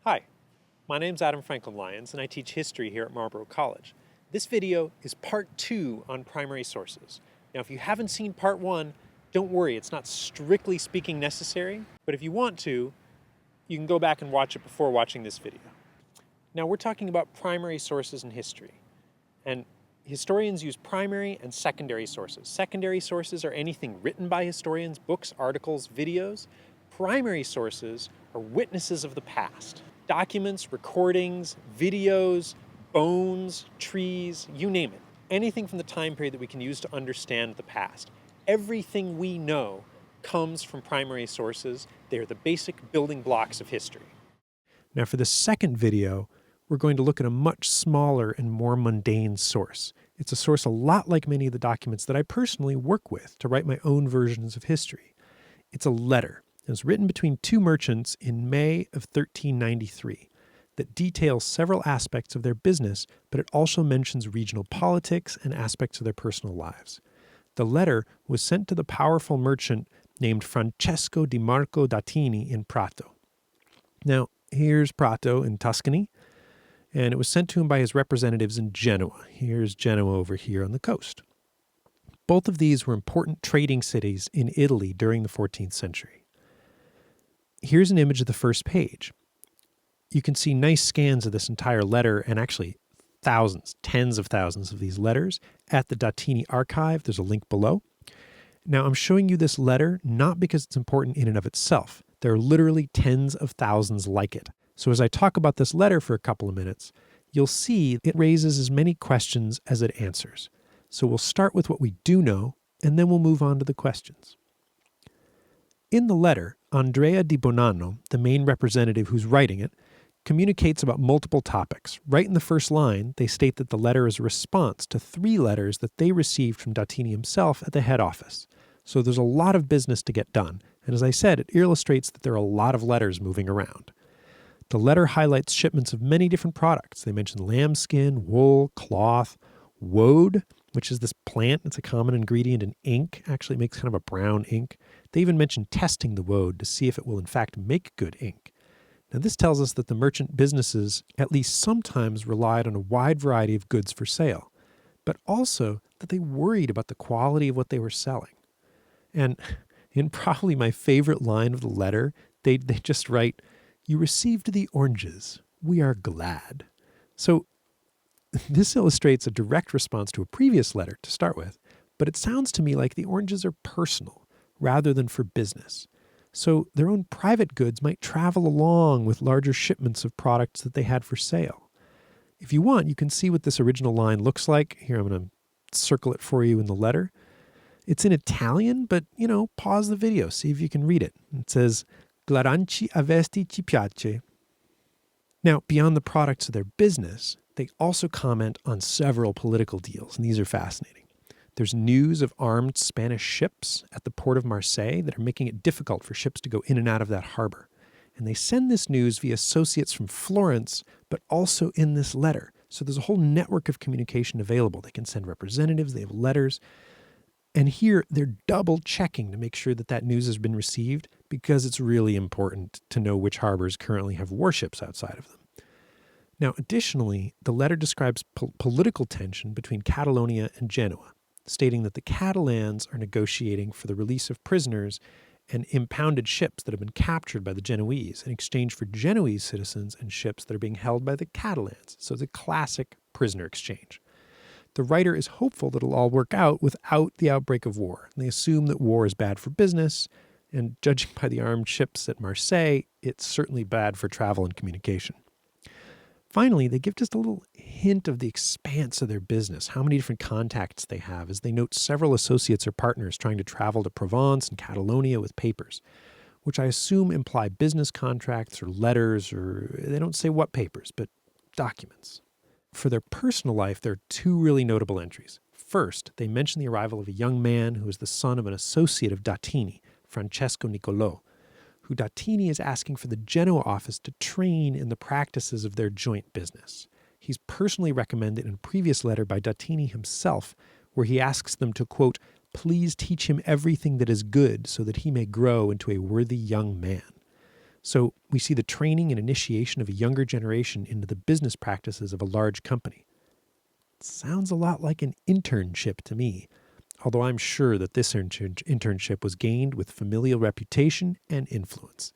Hi, my name's Adam Franklin-Lyons and I teach history here at Marlborough College. This video is part 2 on primary sources. Now if you haven't seen part 1, don't worry, it's not strictly speaking necessary, but if you want to, you can go back and watch it before watching this video. Now we're talking about primary sources in history, and historians use primary and secondary sources. Secondary sources are anything written by historians, books, articles, videos. Primary sources are witnesses of the past. Documents, recordings, videos, bones, trees, you name it. Anything from the time period that we can use to understand the past. Everything we know comes from primary sources. They're the basic building blocks of history. Now for the second video, we're going to look at a much smaller and more mundane source. It's a source a lot like many of the documents that I personally work with to write my own versions of history. It's a letter. It was written between two merchants in May of 1393 that details several aspects of their business, but it also mentions regional politics and aspects of their personal lives. The letter was sent to the powerful merchant named Francesco di Marco d'Attini in Prato. Now, here's Prato in Tuscany, and it was sent to him by his representatives in Genoa. Here's Genoa over here on the coast. Both of these were important trading cities in Italy during the 14th century. Here's an image of the first page. You can see nice scans of this entire letter, and actually thousands, tens of thousands of these letters at the d'Attini archive. There's a link below. Now I'm showing you this letter not because it's important in and of itself. There are literally tens of thousands like it. So as I talk about this letter for a couple of minutes, you'll see it raises as many questions as it answers. So we'll start with what we do know, and then we'll move on to the questions. In the letter, Andrea di Bonanno, the main representative who's writing it, communicates about multiple topics. Right in the first line, they state that the letter is a response to 3 letters that they received from d'Attini himself at the head office. So there's a lot of business to get done. And as I said, it illustrates that there are a lot of letters moving around. The letter highlights shipments of many different products. They mention lambskin, wool, cloth, woad, which is this plant. It's a common ingredient in ink. Actually makes kind of a brown ink. They even mention testing the woad to see if it will in fact make good ink. Now this tells us that the merchant businesses at least sometimes relied on a wide variety of goods for sale, but also that they worried about the quality of what they were selling. And in probably my favorite line of the letter, they just write, "You received the oranges. We are glad." So this illustrates a direct response to a previous letter to start with, but it sounds to me like the oranges are personal rather than for business. So their own private goods might travel along with larger shipments of products that they had for sale. If you want, you can see what this original line looks like. Here, I'm going to circle it for you in the letter. It's in Italian, but, pause the video, see if you can read it. It says, "Glaranci a vesti ci piace." Now, beyond the products of their business, they also comment on several political deals, and these are fascinating. There's news of armed Spanish ships at the port of Marseille that are making it difficult for ships to go in and out of that harbor. And they send this news via associates from Florence, but also in this letter. So there's a whole network of communication available. They can send representatives, they have letters. And here they're double checking to make sure that that news has been received, because it's really important to know which harbors currently have warships outside of them. Now, additionally, the letter describes political tension between Catalonia and Genoa, stating that the Catalans are negotiating for the release of prisoners and impounded ships that have been captured by the Genoese in exchange for Genoese citizens and ships that are being held by the Catalans. So it's a classic prisoner exchange. The writer is hopeful that it'll all work out without the outbreak of war. And they assume that war is bad for business, and judging by the armed ships at Marseille, it's certainly bad for travel and communication. Finally, they give just a little hint of the expanse of their business, how many different contacts they have, as they note several associates or partners trying to travel to Provence and Catalonia with papers, which I assume imply business contracts or letters, or they don't say what papers, but documents. For their personal life, there are 2 really notable entries. First, they mention the arrival of a young man who is the son of an associate of d'Attini, Francesco Niccolò, who d'Attini is asking for the Genoa office to train in the practices of their joint business. He's personally recommended in a previous letter by d'Attini himself, where he asks them to, quote, "Please teach him everything that is good so that he may grow into a worthy young man." So we see the training and initiation of a younger generation into the business practices of a large company. Sounds a lot like an internship to me, although I'm sure that this internship was gained with familial reputation and influence.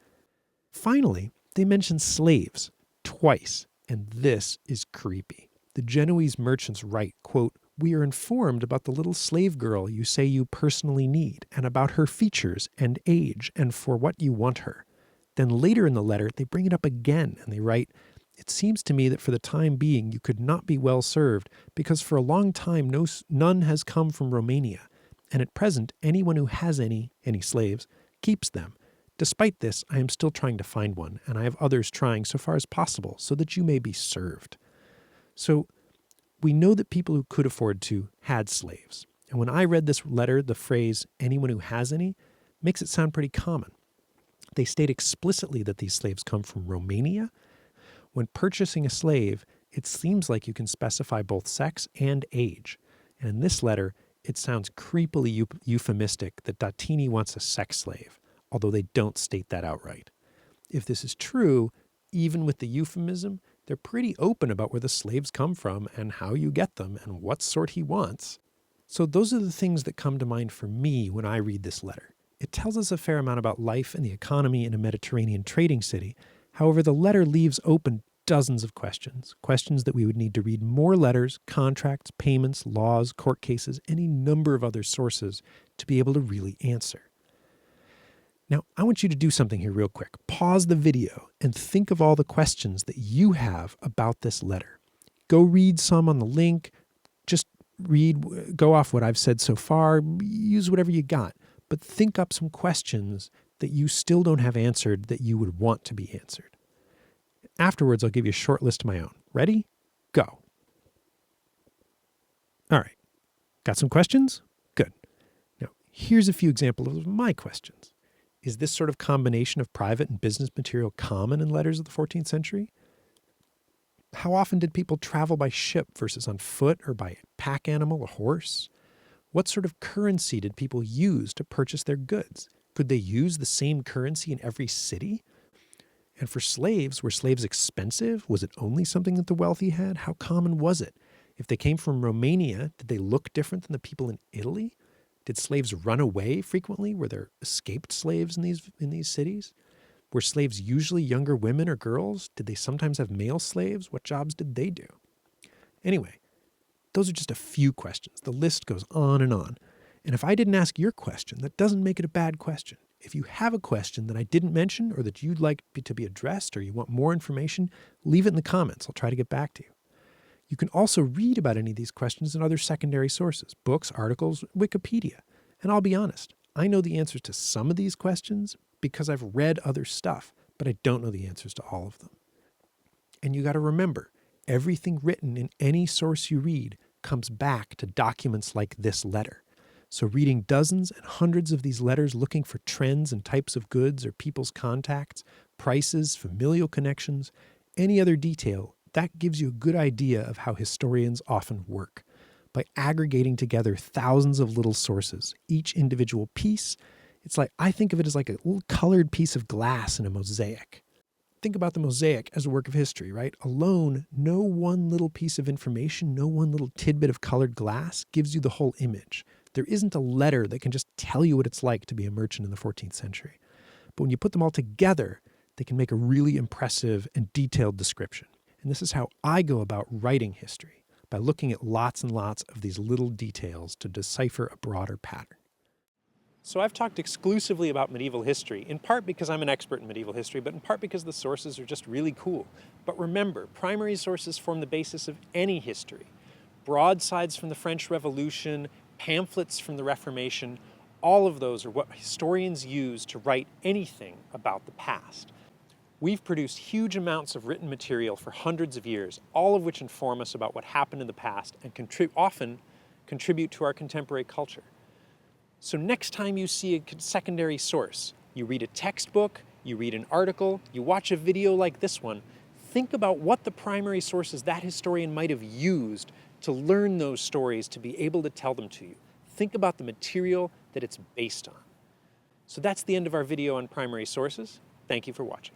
Finally, they mention slaves twice, and this is creepy. The Genoese merchants write, quote, "We are informed about the little slave girl you say you personally need, and about her features and age, and for what you want her." Then later in the letter, they bring it up again, and they write, "It seems to me that for the time being you could not be well served, because for a long time none has come from Romania, and at present anyone who has any slaves keeps them. Despite this, I am still trying to find one, and I have others trying so far as possible, so that you may be served." So we know that people who could afford to had slaves. And when I read this letter, the phrase, "anyone who has any," makes it sound pretty common. They state explicitly that these slaves come from Romania. When purchasing a slave, it seems like you can specify both sex and age. And in this letter, it sounds creepily euphemistic that Dattini wants a sex slave, although they don't state that outright. If this is true, even with the euphemism, they're pretty open about where the slaves come from and how you get them and what sort he wants. So those are the things that come to mind for me when I read this letter. It tells us a fair amount about life and the economy in a Mediterranean trading city. However, the letter leaves open dozens of questions that we would need to read more letters, contracts, payments, laws, court cases, any number of other sources to be able to really answer. Now, I want you to do something here real quick. Pause the video and think of all the questions that you have about this letter. Go read some on the link. Just go off what I've said so far. Use whatever you got. But think up some questions that you still don't have answered that you would want to be answered. Afterwards, I'll give you a short list of my own. Ready? Go. All right. Got some questions? Good. Now, here's a few examples of my questions. Is this sort of combination of private and business material common in letters of the 14th century? How often did people travel by ship versus on foot or by pack animal, a horse? What sort of currency did people use to purchase their goods? Could they use the same currency in every city? And for slaves, were slaves expensive? Was it only something that the wealthy had? How common was it? If they came from Romania, did they look different than the people in Italy? Did slaves run away frequently? Were there escaped slaves in these cities? Were slaves usually younger women or girls? Did they sometimes have male slaves? What jobs did they do? Anyway, those are just a few questions. The list goes on. And if I didn't ask your question, that doesn't make it a bad question. If you have a question that I didn't mention or that you'd like to be addressed or you want more information, leave it in the comments. I'll try to get back to you. You can also read about any of these questions in other secondary sources, books, articles, Wikipedia. And I'll be honest, I know the answers to some of these questions because I've read other stuff, but I don't know the answers to all of them. And you got to remember, everything written in any source you read comes back to documents like this letter. So reading dozens and hundreds of these letters looking for trends and types of goods or people's contacts, prices, familial connections, any other detail, that gives you a good idea of how historians often work. By aggregating together thousands of little sources, each individual piece, I think of it as like a little colored piece of glass in a mosaic. Think about the mosaic as a work of history, right? Alone, no one little piece of information, no one little tidbit of colored glass gives you the whole image. There isn't a letter that can just tell you what it's like to be a merchant in the 14th century. But when you put them all together, they can make a really impressive and detailed description. And this is how I go about writing history, by looking at lots and lots of these little details to decipher a broader pattern. So I've talked exclusively about medieval history, in part because I'm an expert in medieval history, but in part because the sources are just really cool. But remember, primary sources form the basis of any history. Broadsides from the French Revolution, pamphlets from the Reformation, all of those are what historians use to write anything about the past. We've produced huge amounts of written material for hundreds of years, all of which inform us about what happened in the past and often contribute to our contemporary culture. So next time you see a secondary source, you read a textbook, you read an article, you watch a video like this one, think about what the primary sources that historian might have used to learn those stories to be able to tell them to you. Think about the material that it's based on. So that's the end of our video on primary sources. Thank you for watching.